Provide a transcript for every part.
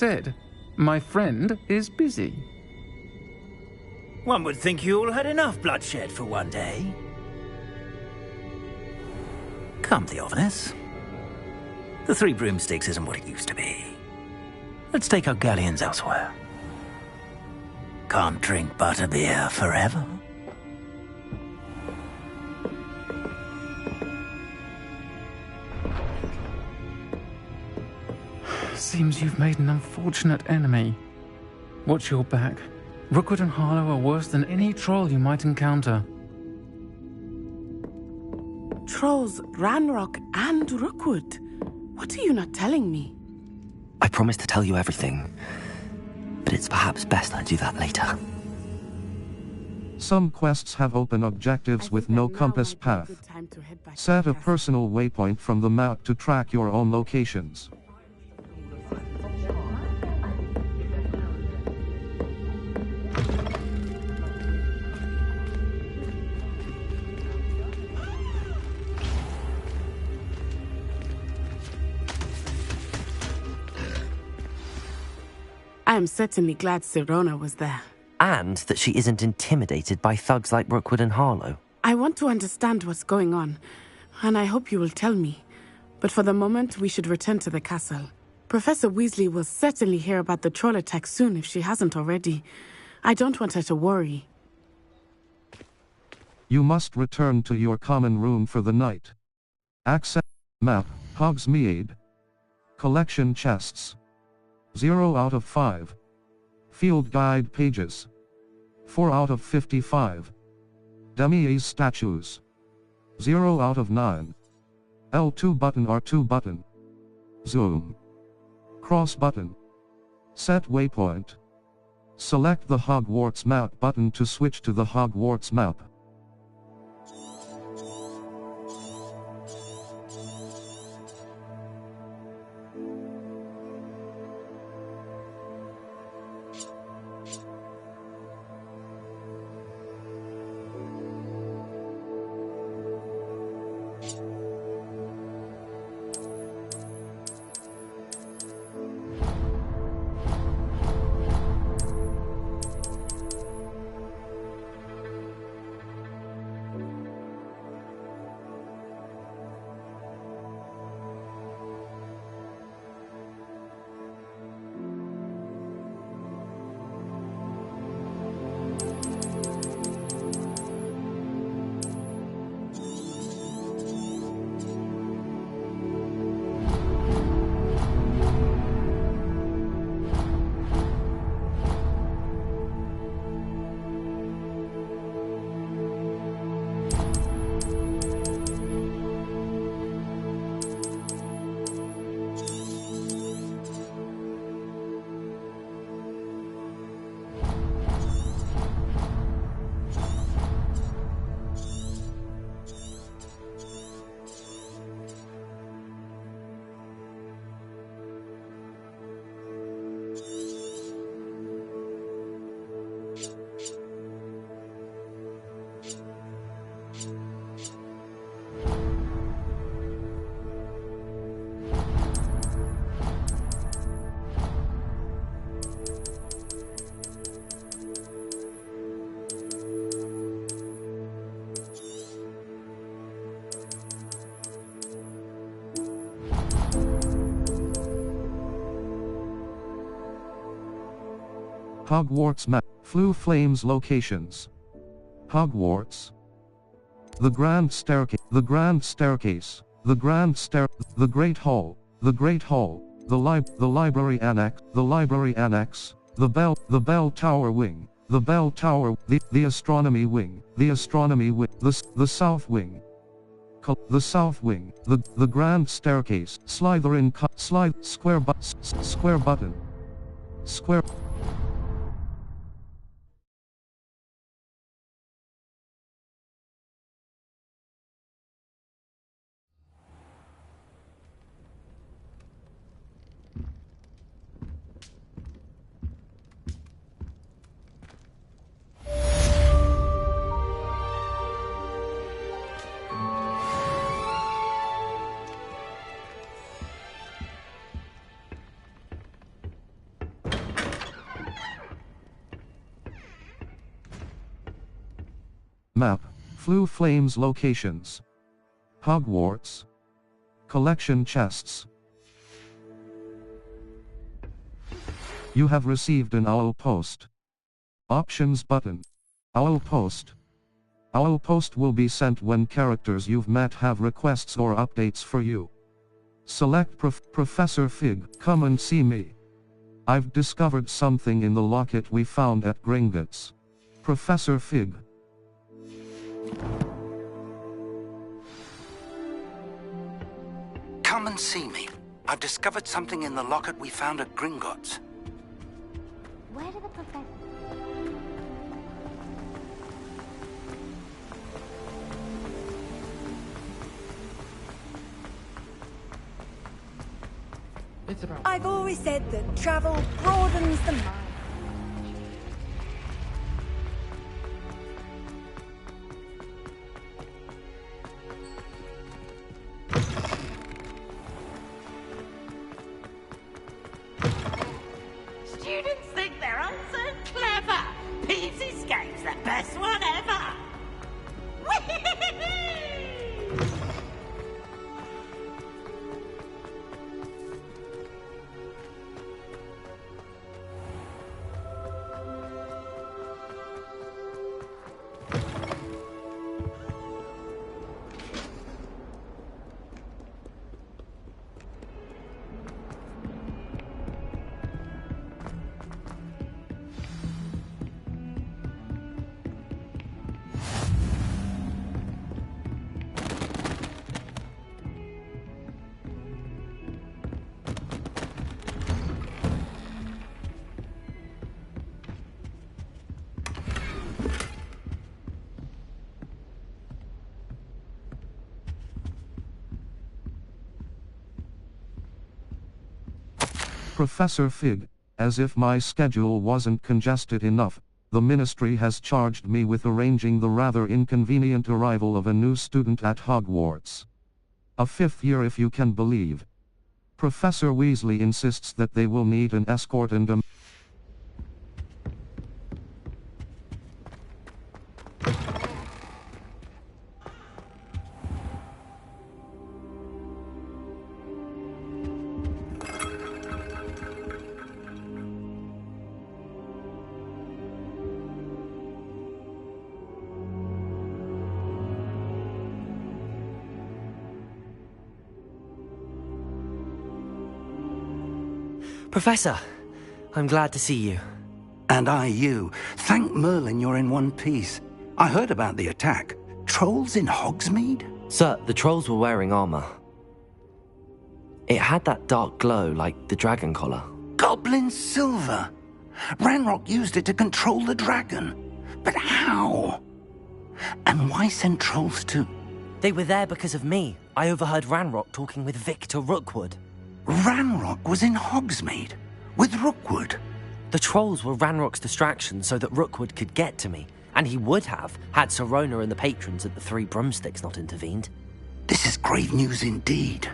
said, my friend is busy. One would think you all had enough bloodshed for one day. Come, Theophilus. The Three Broomsticks isn't what it used to be. Let's take our galleons elsewhere. Can't drink butterbeer forever. Seems you've made an unfortunate enemy. Watch your back. Rookwood and Harlow are worse than any troll you might encounter. Trolls, Ranrock, and Rookwood. What are you not telling me? I promised to tell you everything, but it's perhaps best I do that later. Some quests have open objectives with no compass path. Set a personal waypoint from the map to track your own locations. I am certainly glad Sirona was there. And that she isn't intimidated by thugs like Rookwood and Harlow. I want to understand what's going on, and I hope you will tell me. But for the moment, we should return to the castle. Professor Weasley will certainly hear about the troll attack soon if she hasn't already. I don't want her to worry. You must return to your common room for the night. Access map, Hogsmeade. Collection chests. 0 out of 5. Field guide pages. 4 out of 55. Demi-Ace statues. 0 out of 9. L2 button R2 button. Zoom. Cross button. Set waypoint. Select the Hogwarts map button to switch to the Hogwarts map. Hogwarts map. Floo Flames locations. Hogwarts. The Grand Staircase. The Grand Staircase. The Grand Stair. The Great Hall. The Great Hall. The Library Annex. The Library Annex. The Bell Tower Wing. The Bell Tower. The Astronomy Wing. The Astronomy Wing. The South Wing. The South Wing. The Grand Staircase. Slytherin. Square button. Square. Map, Flue Flames locations. Hogwarts. Collection chests. You have received an owl post. Options button. Owl post. Owl post will be sent when characters you've met have requests or updates for you. Select Professor Fig, come and see me. I've discovered something in the locket we found at Gringotts. Professor Fig. Come and see me. I've discovered something in the locket we found at Gringotts. Where did the professor... I've always said that travel broadens the mind. Students think they're all so clever. Pete's Escape's the best one ever. Professor Fig, as if my schedule wasn't congested enough, the Ministry has charged me with arranging the rather inconvenient arrival of a new student at Hogwarts. A fifth year if you can believe. Professor Weasley insists that they will need an escort and a... Professor, I'm glad to see you. And I you. Thank Merlin you're in one piece. I heard about the attack. Trolls in Hogsmeade? Sir, the trolls were wearing armor. It had that dark glow like the dragon collar. Goblin silver! Ranrock used it to control the dragon. But how? And why send trolls to... They were there because of me. I overheard Ranrock talking with Victor Rookwood. Ranrock was in Hogsmeade? With Rookwood? The trolls were Ranrock's distraction so that Rookwood could get to me. And he would have, had Sirona and the patrons at the Three Broomsticks not intervened. This is grave news indeed.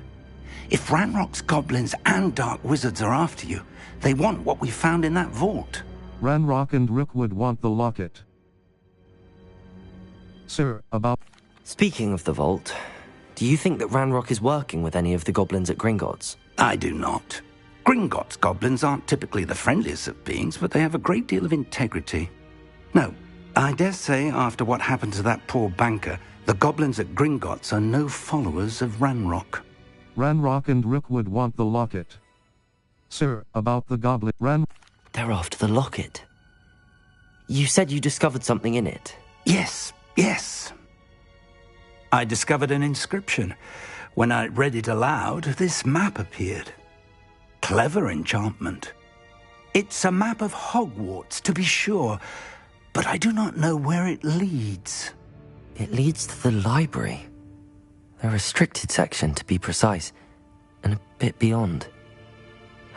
If Ranrock's goblins and dark wizards are after you, they want what we found in that vault. Ranrock and Rookwood want the locket. Sir, about... Speaking of the vault, do you think that Ranrock is working with any of the goblins at Gringotts? I do not. Gringotts goblins aren't typically the friendliest of beings, but they have a great deal of integrity. No, I dare say after what happened to that poor banker, the goblins at Gringotts are no followers of Ranrock. Ranrock and Rookwood want the locket. Sir, about the goblin... They're after the locket. You said you discovered something in it. Yes. I discovered an inscription. When I read it aloud, this map appeared. Clever enchantment. It's a map of Hogwarts, to be sure, but I do not know where it leads. It leads to the library. The restricted section, to be precise, and a bit beyond.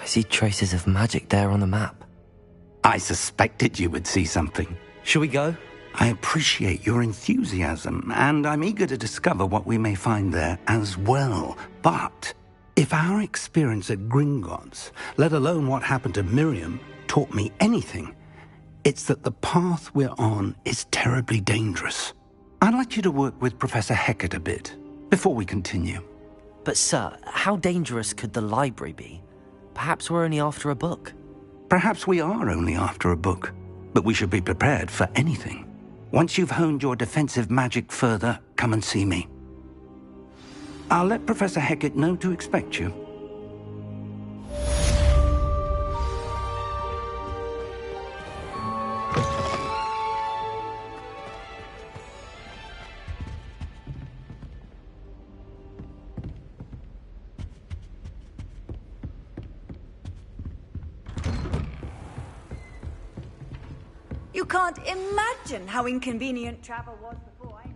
I see traces of magic there on the map. I suspected you would see something. Shall we go? I appreciate your enthusiasm, and I'm eager to discover what we may find there as well. But if our experience at Gringotts, let alone what happened to Miriam, taught me anything, it's that the path we're on is terribly dangerous. I'd like you to work with Professor Hecat a bit, before we continue. But sir, how dangerous could the library be? Perhaps we're only after a book. Perhaps we are only after a book, but we should be prepared for anything. Once you've honed your defensive magic further, come and see me. I'll let Professor Hecat know to expect you. You can't imagine how inconvenient travel was before I knew.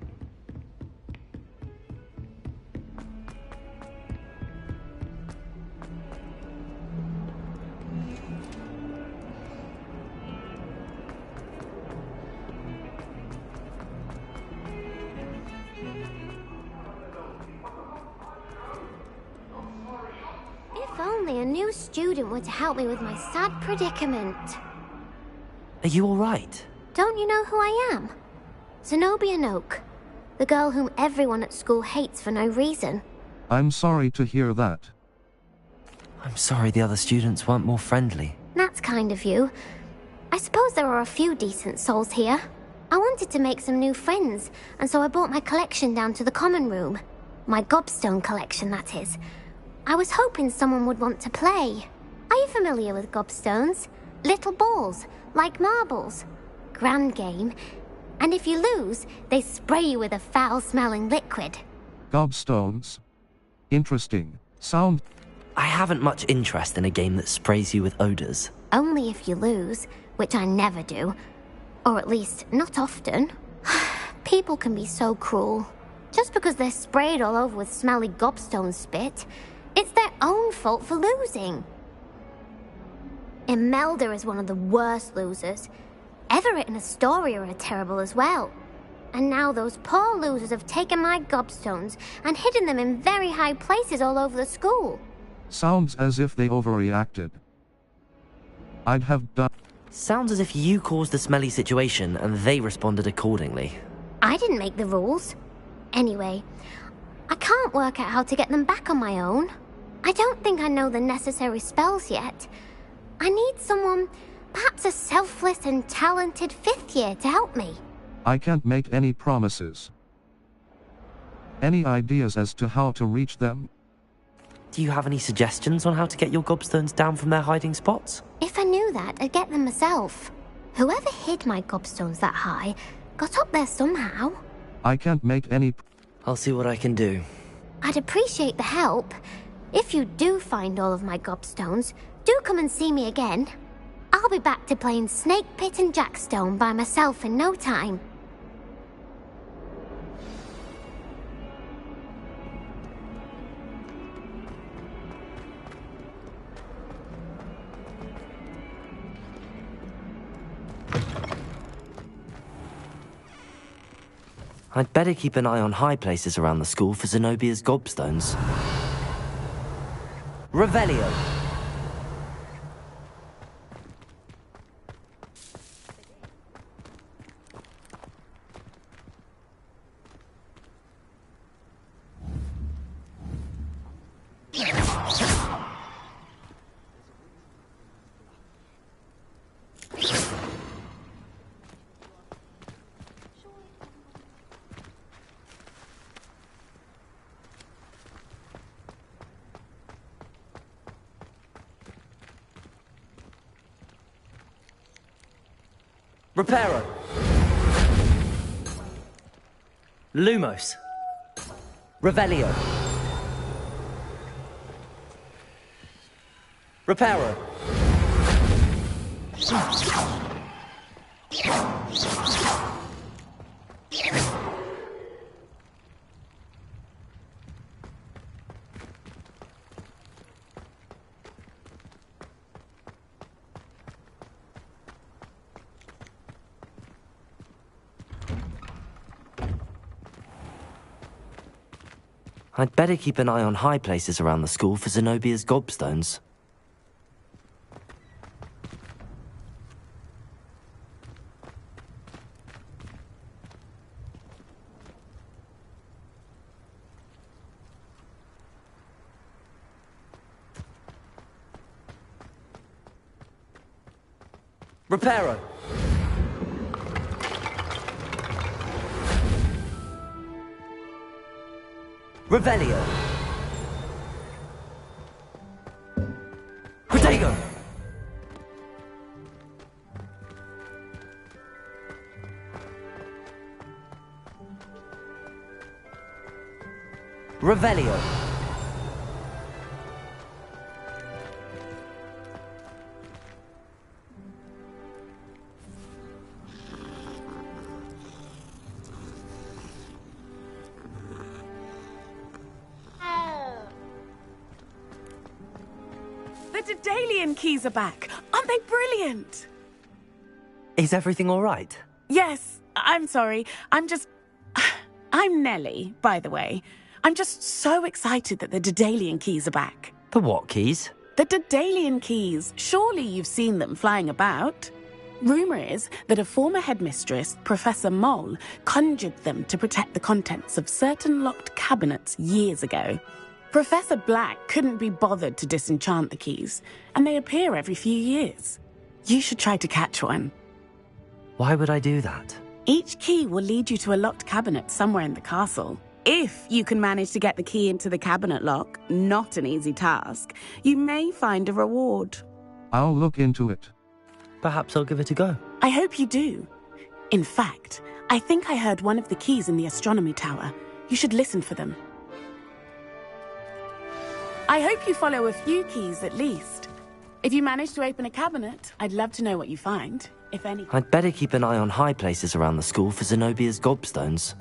If only a new student were to help me with my sad predicament. Are you alright? Don't you know who I am? Zenobia Noak, the girl whom everyone at school hates for no reason. I'm sorry to hear that. I'm sorry the other students weren't more friendly. That's kind of you. I suppose there are a few decent souls here. I wanted to make some new friends, and so I brought my collection down to the common room. My gobstone collection, that is. I was hoping someone would want to play. Are you familiar with gobstones? Little balls, like marbles. Grand game. And if you lose, they spray you with a foul-smelling liquid. Gobstones. Interesting. Sound. I haven't much interest in a game that sprays you with odors. Only if you lose, which I never do. Or at least, not often. People can be so cruel. Just because they're sprayed all over with smelly gobstone spit, it's their own fault for losing. Imelda is one of the worst losers. Everett and Astoria are terrible as well. And now those poor losers have taken my gobstones and hidden them in very high places all over the school. Sounds as if they overreacted. I'd have done. Sounds as if you caused the smelly situation and they responded accordingly. I didn't make the rules. Anyway, I can't work out how to get them back on my own. I don't think I know the necessary spells yet. I need someone, perhaps a selfless and talented fifth year to help me. I can't make any promises. Any ideas as to how to reach them? Do you have any suggestions on how to get your gobstones down from their hiding spots? If I knew that, I'd get them myself. Whoever hid my gobstones that high got up there somehow. I can't make any. I'll see what I can do. I'd appreciate the help. If you do find all of my gobstones, do come and see me again. I'll be back to playing Snake Pit and Jackstone by myself in no time. I'd better keep an eye on high places around the school for Zenobia's gobstones. Revelio! Reparo. Lumos. Revelio. Reparo. I'd better keep an eye on high places around the school for Zenobia's gobstones. Reparo! Revelio! Protego! Revelio! The Daedalian keys are back. Aren't they brilliant? Is everything all right? Yes, I'm sorry. I'm Nellie, by the way. I'm just so excited that the Daedalian keys are back. The what keys? The Daedalian keys. Surely you've seen them flying about. Rumour is that a former headmistress, Professor Mole, conjured them to protect the contents of certain locked cabinets years ago. Professor Black couldn't be bothered to disenchant the keys, and they appear every few years. You should try to catch one. Why would I do that? Each key will lead you to a locked cabinet somewhere in the castle. If you can manage to get the key into the cabinet lock, not an easy task, you may find a reward. I'll look into it. Perhaps I'll give it a go. I hope you do. In fact, I think I heard one of the keys in the astronomy tower. You should listen for them. I hope you follow a few keys at least. If you manage to open a cabinet, I'd love to know what you find, if any. I'd better keep an eye on high places around the school for Zenobia's gobstones.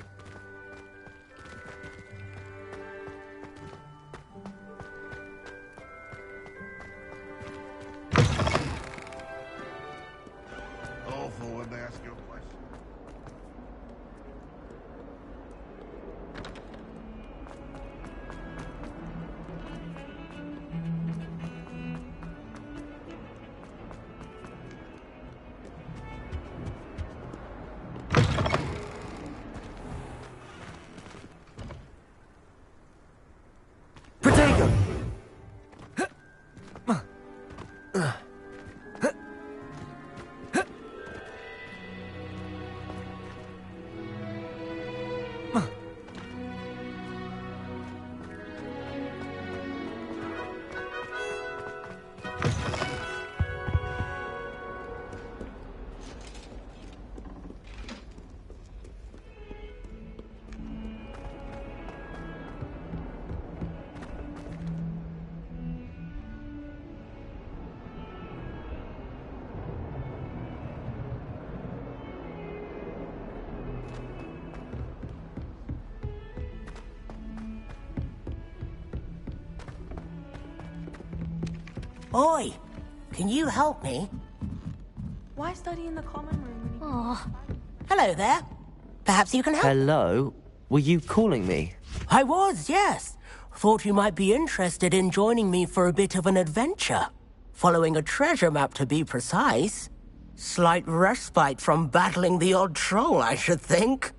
Oi! Can you help me? Why study in the common room? Oh. Hello there. Perhaps you can help? Hello? Were you calling me? I was, yes. Thought you might be interested in joining me for a bit of an adventure. Following a treasure map, to be precise. Slight respite from battling the odd troll, I should think.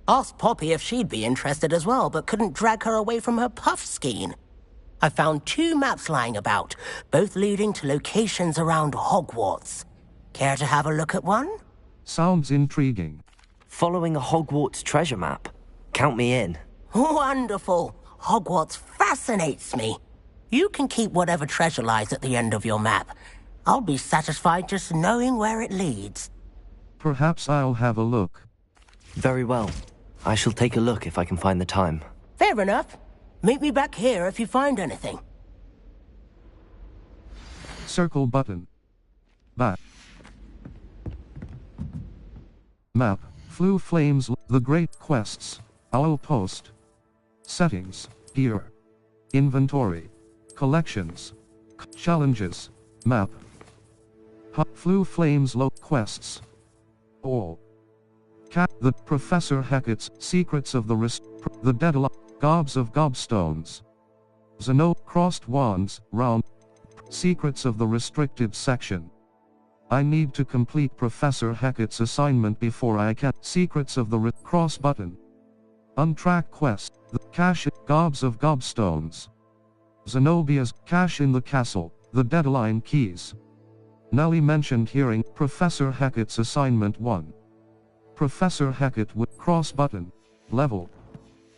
Asked Poppy if she'd be interested as well, but couldn't drag her away from her puff skein. I found 2 maps lying about, both leading to locations around Hogwarts. Care to have a look at one? Sounds intriguing. Following a Hogwarts treasure map. Count me in. Wonderful. Hogwarts fascinates me. You can keep whatever treasure lies at the end of your map. I'll be satisfied just knowing where it leads. Perhaps I'll have a look. Very well. I shall take a look if I can find the time. Fair enough. Meet me back here if you find anything. Circle button. Back. Map. Flew Flames. The Great Quests. Owl Post. Settings. Gear. Inventory. Collections. Challenges. Map. Flew Flames. Quests. All. The Professor Hackett's Secrets of the The Daedalus. Gobs of Gobstones. Crossed Wands, Round. Secrets of the Restricted Section. I need to complete Professor Hackett's assignment before I can. Secrets of the Cross Button. Untrack Quest. The Cache. Gobs of Gobstones. Zenobia's Cache in the Castle. The Daedalian Keys. Nellie mentioned hearing Professor Hackett's assignment 1. Professor Hackett would cross button. Level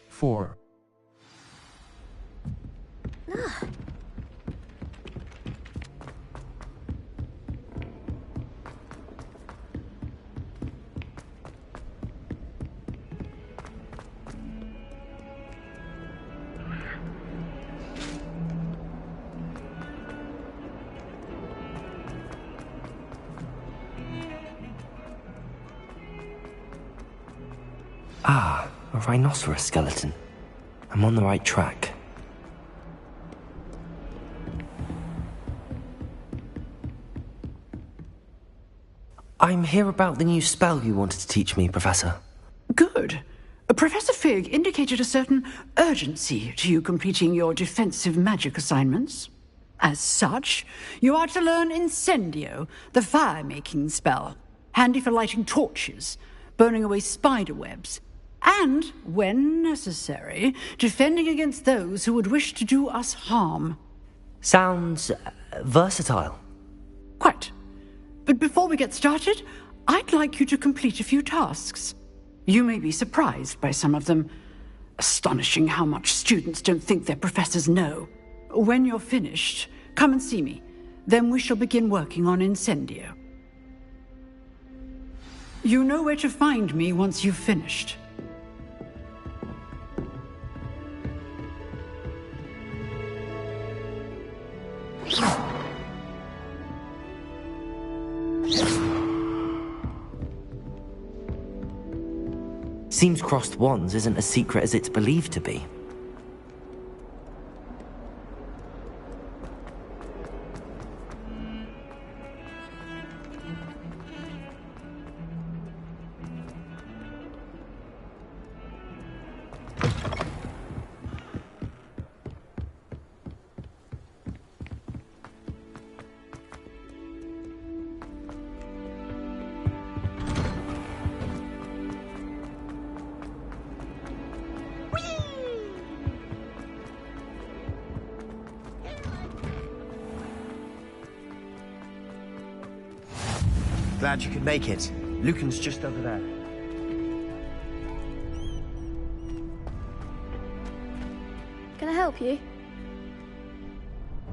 4. Ah, a rhinoceros skeleton. I'm on the right track. I'm here about the new spell you wanted to teach me, Professor. Good. Professor Fig indicated a certain urgency to you completing your defensive magic assignments. As such, you are to learn Incendio, the fire-making spell, handy for lighting torches, burning away spider webs, and, when necessary, defending against those who would wish to do us harm. Sounds versatile. Quite. But before we get started, I'd like you to complete a few tasks. You may be surprised by some of them. Astonishing how much students don't think their professors know. When you're finished, come and see me. Then we shall begin working on Incendio. You know where to find me once you've finished. Seems crossed wands isn't as secret as it's believed to be. Glad you could make it. Lucan's just over there. Can I help you?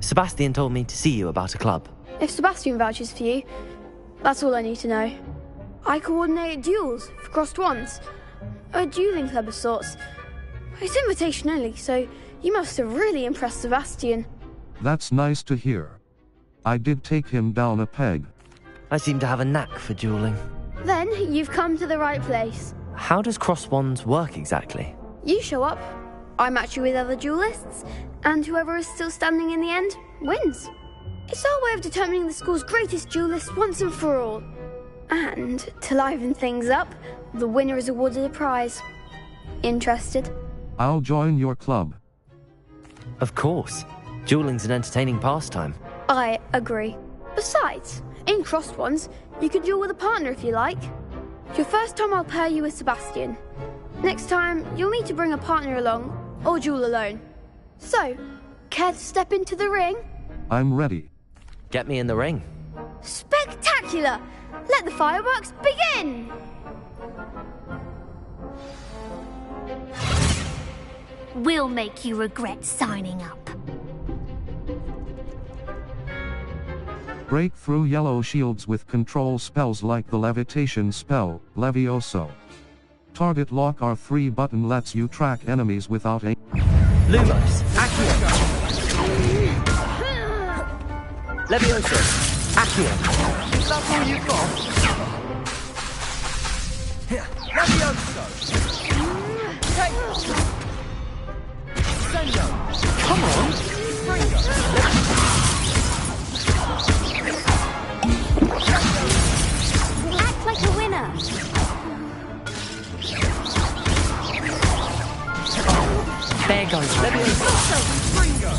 Sebastian told me to see you about a club. If Sebastian vouches for you, that's all I need to know. I coordinate duels for crossed wands. A dueling club of sorts. It's invitation only, so you must have really impressed Sebastian. That's nice to hear. I did take him down a peg. I seem to have a knack for dueling. Then you've come to the right place. How does cross wands work exactly? You show up, I match you with other duelists, and whoever is still standing in the end wins. It's our way of determining the school's greatest duelist once and for all. And to liven things up, the winner is awarded a prize. Interested? I'll join your club. Of course. Dueling's an entertaining pastime. I agree. Besides, in crossed wands, you can duel with a partner if you like. Your first time I'll pair you with Sebastian. Next time, you'll need to bring a partner along, or duel alone. So, care to step into the ring? I'm ready. Get me in the ring. Spectacular! Let the fireworks begin! We'll make you regret signing up. Break through yellow shields with control spells like the levitation spell, Levioso. Target lock R3 button lets you track enemies without aim. Lumos, Accio. Levioso, Accio. Is that all you've got? Here, Levioso. Sendo. Come on. Ringo. Act like a winner. There goes Levioso. Ringo.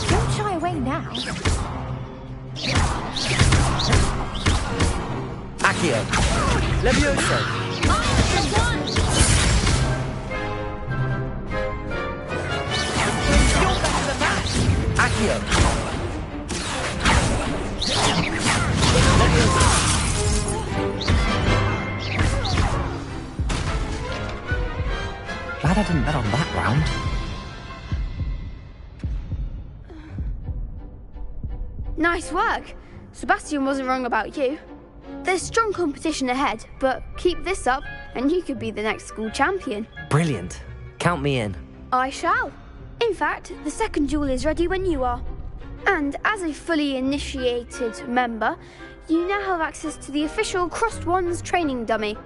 Don't shy away now. Accio. Levioso. Accio! Glad I didn't bet on that round. Nice work. Sebastian wasn't wrong about you. There's strong competition ahead, but keep this up and you could be the next school champion. Brilliant. Count me in. I shall. In fact, the second duel is ready when you are. And as a fully initiated member, you now have access to the official Crossed Wands training dummy.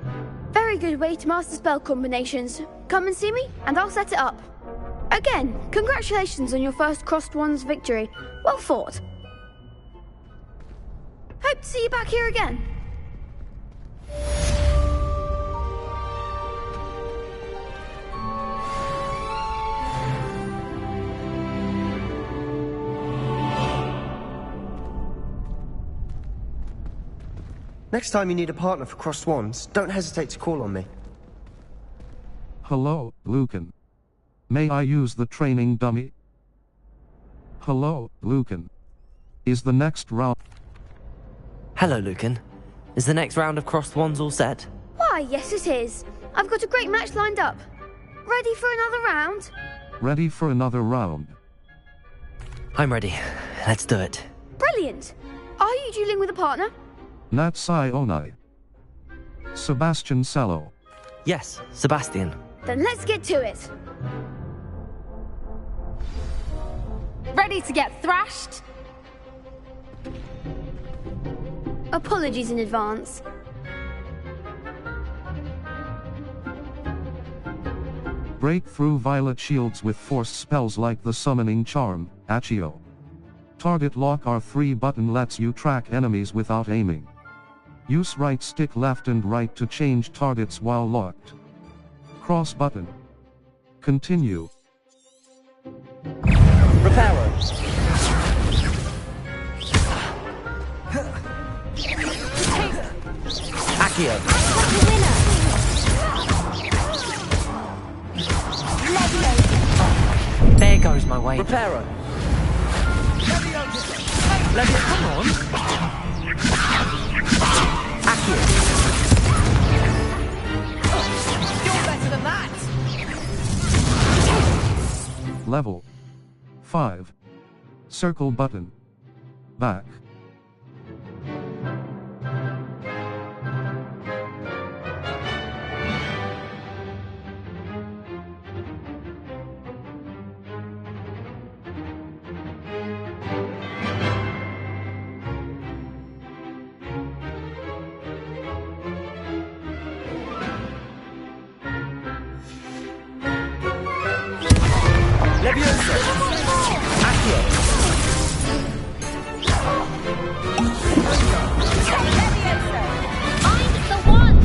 Very good way to master spell combinations. Come and see me, and I'll set it up. Again, congratulations on your first Crossed Wands victory. Well fought. Hope to see you back here again. Next time you need a partner for Crossed Wands, don't hesitate to call on me. Hello, Lucan. May I use the training dummy? Hello, Lucan. Is the next round... Hello, Lucan. Is the next round of Crossed Wands all set? Why, yes it is. I've got a great match lined up. Ready for another round? Ready for another round. I'm ready. Let's do it. Brilliant. Are you dueling with a partner? Natsai Onai. Sebastian Cello. Yes, Sebastian. Then let's get to it. Ready to get thrashed? Apologies in advance. Break through violet shields with force spells like the summoning charm, Accio. Target lock R3 button lets you track enemies without aiming. Use right stick left and right to change targets while locked. Cross button. Continue. Reparo. Accio. There goes my way. Reparo. Levio, come on. Accio. You're better than that. Level 5. Circle button. Back. Levioso. Accio. Levioso. Find the one.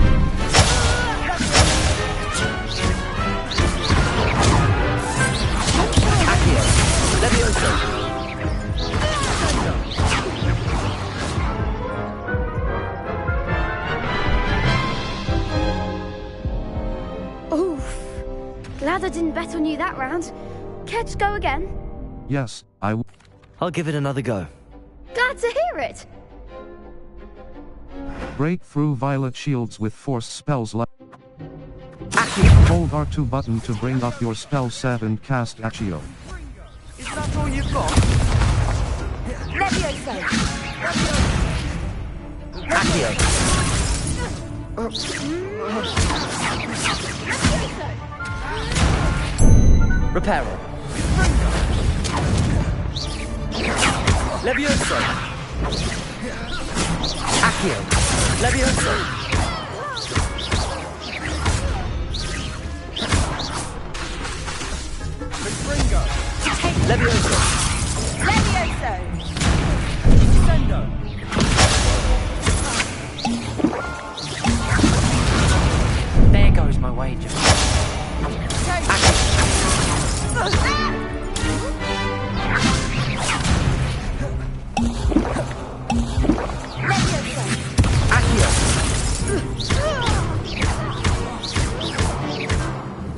Accio. Levioso. Oof. Glad I didn't bet on you that round. Care to go again? Yes, I'll give it another go. Glad to hear it. break through violet shields with force spells like Accio. Hold R2 button to bring up your spell set and cast Accio. Is that all you've got? Levioso. Accio. Reparo. Levioso. Accio. Levioso. Levioso. Levioso. Sendo. There goes my wager.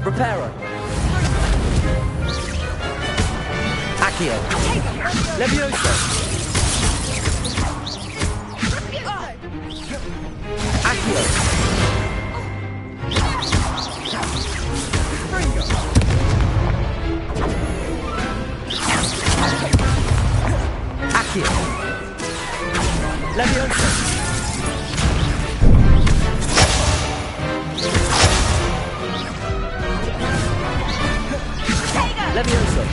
Reparo. Accio. Accio. Levioso. Accio. Accio. Levioso. Levioso.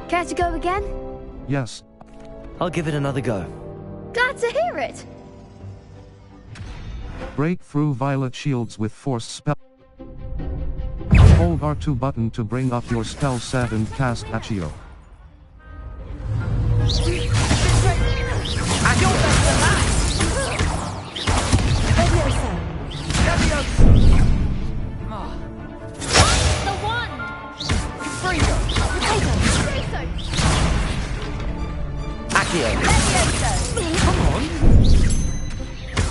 Care to go again? Yes. I'll give it another go. Glad to hear it. Break through violet shields with force spell. Hold R2 button to bring up your spell set and cast Accio. The one! Accio. Come on.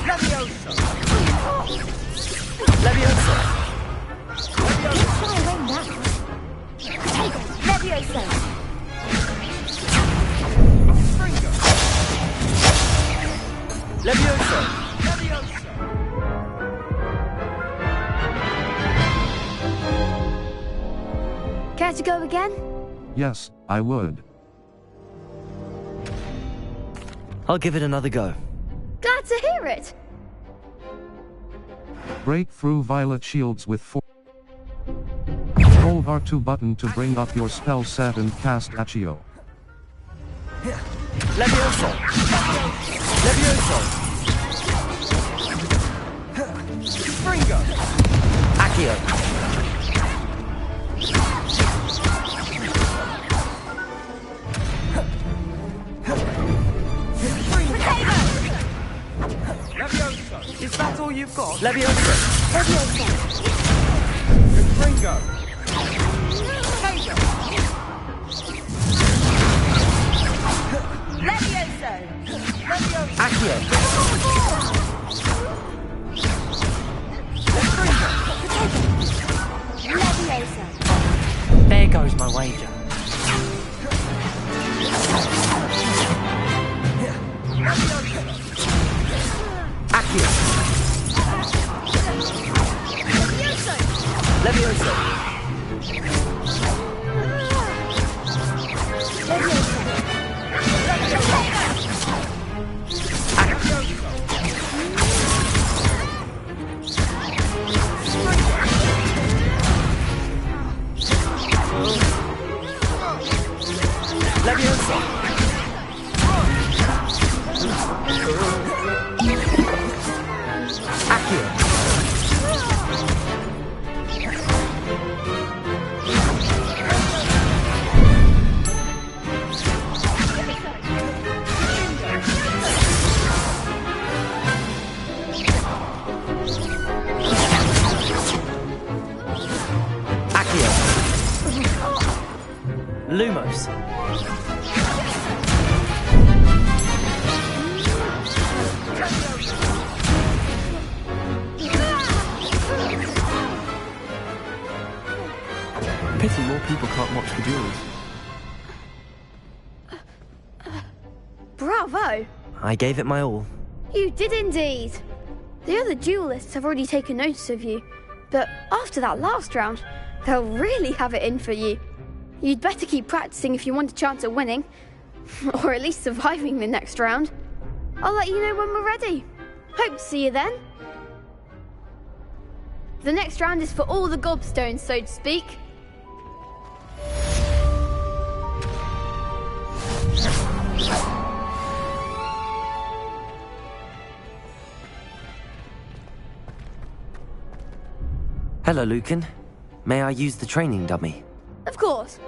Levioso. Levioso. Levioso! Levioso. Care to go again? Yes, I would. I'll give it another go. Glad to hear it. Break through violet shields with force. Hold R2 button to bring up your spell set and cast Accio. Levioso. Levioso. Springo. Accio. Levioso. Is that all you've got? Levioso. Springo. Levioso! Accio. Levioso! There goes my wager. Accio. Levioso. Levioso. Accio. Accio. Lumos. Pity more people can't watch the duels. Bravo! I gave it my all. You did indeed. The other duelists have already taken notice of you, but after that last round, they'll really have it in for you. You'd better keep practicing if you want a chance at winning, or at least surviving the next round. I'll let you know when we're ready. Hope to see you then. The next round is for all the gobstones, so to speak. Hello, Lucan. May I use the training dummy? Of course.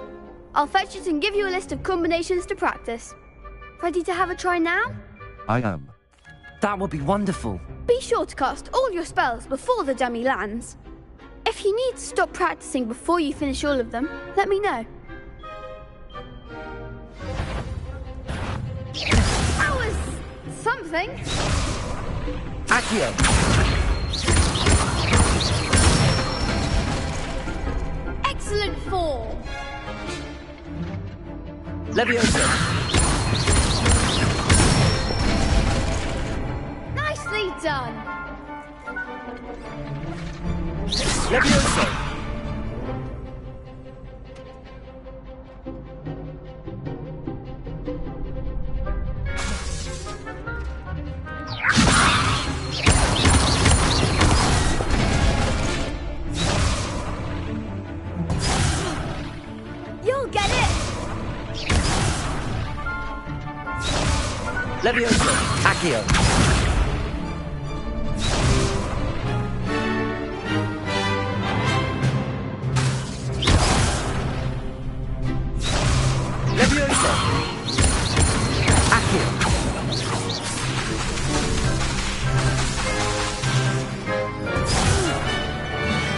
I'll fetch it and give you a list of combinations to practice. Ready to have a try now? I am. That would be wonderful. Be sure to cast all your spells before the dummy lands. If you need to stop practicing before you finish all of them, let me know. That was something. Accio. Excellent fall. Leviosa! Nicely done. Leviosa! You'll get it. Leviosa! Accio! Leviosa! Accio!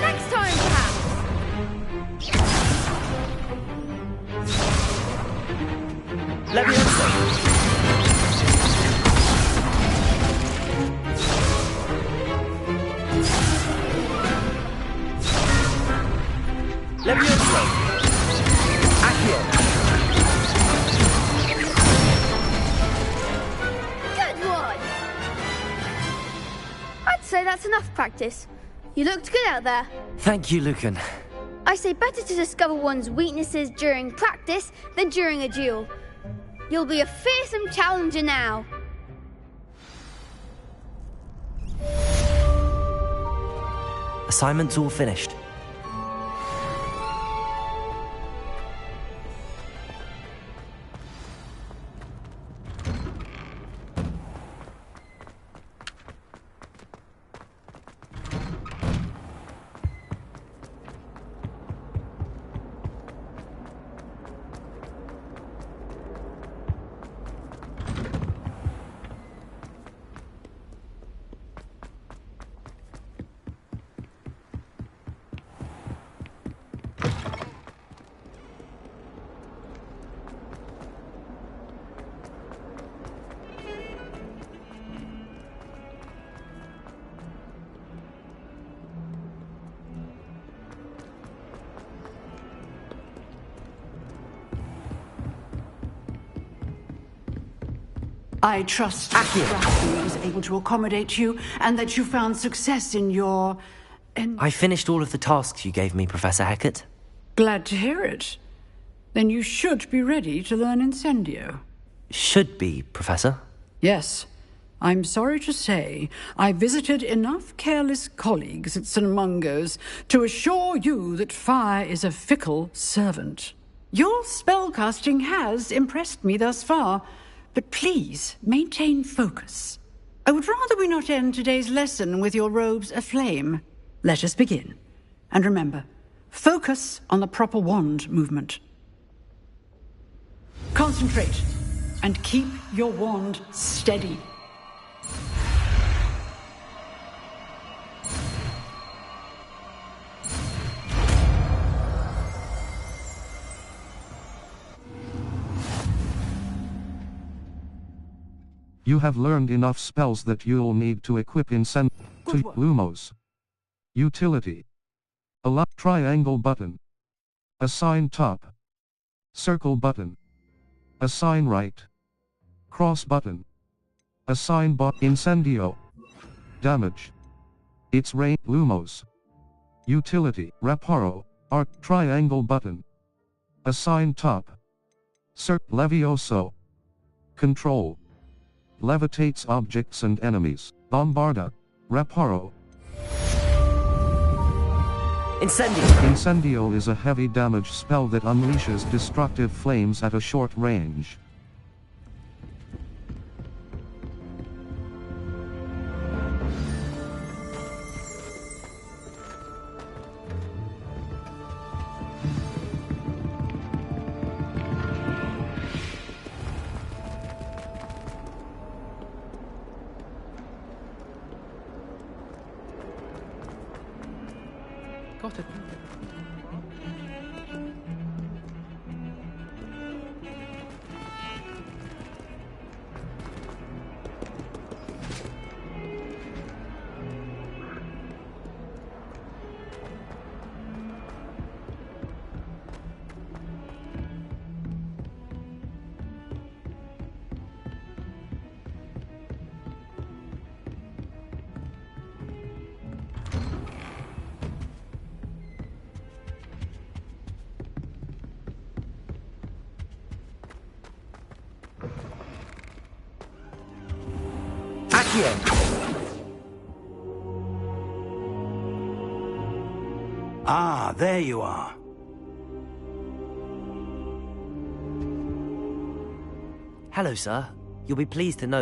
Next time, perhaps. Leviosa! Leviosa! Accio! Good one. I'd say that's enough practice. You looked good out there. Thank you, Lucan. I say better to discover one's weaknesses during practice than during a duel. You'll be a fearsome challenger now. Assignment's all finished. I trust Raffi was able to accommodate you and that you found success in your... I finished all of the tasks you gave me, Professor Hecat. Glad to hear it. Then you should be ready to learn Incendio. Should be, Professor. Yes. I'm sorry to say, I visited enough careless colleagues at St. Mungo's to assure you that fire is a fickle servant. Your spellcasting has impressed me thus far, but please maintain focus. I would rather we not end today's lesson with your robes aflame. Let us begin. And remember, focus on the proper wand movement. Concentrate and keep your wand steady. You have learned enough spells that you'll need to equip Incendio to Lumos. Utility. Triangle button. Assign top. Circle button. Assign right. Cross button. Assign Incendio. Damage. Its range Lumos. Utility Reparo. Art triangle button. Assign top. Levioso. Control. Levitates objects and enemies. Bombarda. Reparo. Incendio! Incendio is a heavy damage spell that unleashes destructive flames at a short range. Got it. Accio. Ah, there you are. Hello, sir. You'll be pleased to know